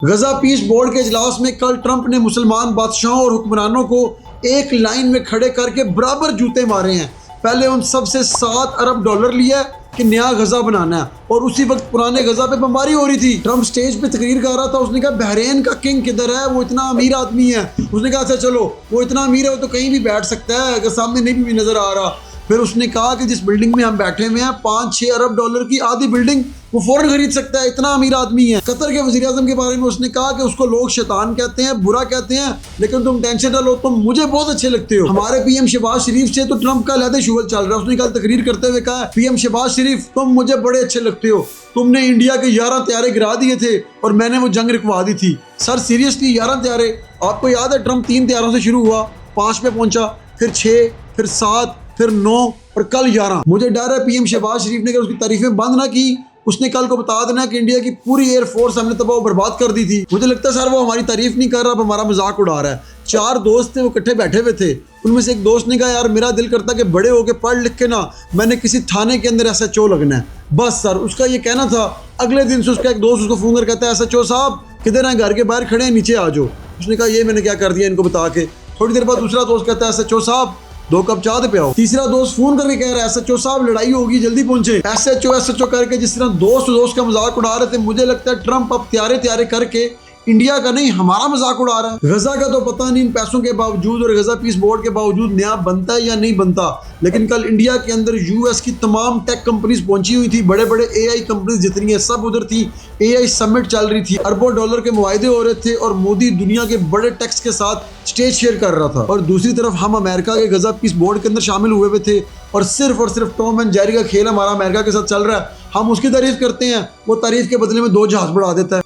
गजा piece board के इजलास में कल ट्रंप ने मुसलमान बादशाहों और हुक्मरानों को एक लाइन में खड़े करके बराबर जूते मारे हैं। पहले उन सब से $7 अरब लिया कि नया गजा बनाना है और उसी वक्त पुराने गजा पे बमबारी हो रही थी। ट्रंप स्टेज पे तकरीर कर रहा था। उसने कहा बहरीन का किंग किधर है, वो इतना अमीर आदमी है। उसने कहा अच्छा चलो, वो इतना अमीर है, वो तो कहीं भी बैठ सकता है अगर सामने नहीं भी नजर आ रहा। फिर उसने कहा कि जिस बिल्डिंग में हम बैठे हुए हैं 5-6 अरब डॉलर की आधी बिल्डिंग वो फौरन खरीद सकता है, इतना अमीर आदमी है। कतर के वज़ीर आज़म के बारे में उसने कहा कि उसको लोग शैतान कहते हैं, बुरा कहते हैं, लेकिन तुम टेंशन ना लो, तुम मुझे बहुत अच्छे लगते हो। हमारे पीएम शहबाज शरीफ से तो ट्रंप का लहदे शुगल चल रहा है। उसने कल तकरीर करते हुए कहा, पीएम शहबाज शरीफ तुम मुझे बड़े अच्छे लगते हो, तुमने इंडिया के 11 तैयारे गिरा दिए थे और मैंने वो जंग रुकवा दी थी। सर सीरियसली 11 तैयारे? आपको याद है ट्रंप 3 तैयारों से शुरू हुआ, 5 पे पहुंचा, फिर 6, फिर 7, फिर 9 और कल 11। मुझे डर है पीएम शहबाज शरीफ ने अगर उसकी तारीफें बंद ना की, उसने कल को बता देना कि इंडिया की पूरी एयरफोर्स हमने तबाह बर्बाद कर दी थी। मुझे लगता है सर वो हमारी तारीफ नहीं कर रहा, अब हमारा मजाक उड़ा रहा है। 4 दोस्त थे, वो इकट्ठे बैठे हुए थे। उनमें से एक दोस्त ने कहा यार मेरा दिल करता कि बड़े होके पढ़ लिख के ना मैंने किसी थाने के अंदर SHO लगना है। बस सर उसका ये कहना था। अगले दिन से उसका एक दोस्त उसको फोन कर कहता है SHO साहब किधर हैं, घर के बाहर खड़े हैं, नीचे आ जाओ। उसने कहा ये मैंने क्या कर दिया इनको बता के। थोड़ी देर बाद दूसरा दोस्त कहता है SHO साहब 2 कप चाय पे आओ। तीसरा दोस्त फोन करके कह रहा है SHO साहब लड़ाई होगी, जल्दी पहुंचे। SHO करके जिस तरह दोस्त का मजाक उड़ा रहे थे, मुझे लगता है ट्रंप अब तैयारे करके इंडिया का नहीं हमारा मजाक उड़ा रहा है। गजा का तो पता नहीं इन पैसों के बावजूद और गजा पीस बोर्ड के बावजूद नया बनता है या नहीं बनता, लेकिन कल इंडिया के अंदर US की तमाम टेक कंपनीज पहुंची हुई थी। बड़े बड़े AI कंपनीज जितनी है सब उधर थी। AI समिट चल रही थी, अरबों डॉलर के मुआहदे हो रहे थे और मोदी दुनिया के बड़े टैक्स के साथ स्टेज शेयर कर रहा था। और दूसरी तरफ हम अमेरिका के गजा पीस बोर्ड के अंदर शामिल हुए थे और सिर्फ टॉम एंड जेरी का खेल हमारा अमेरिका के साथ चल रहा है। हम उसकी तारीफ करते हैं, वो तारीफ के बदले में 2 जहाज बढ़ा देता है।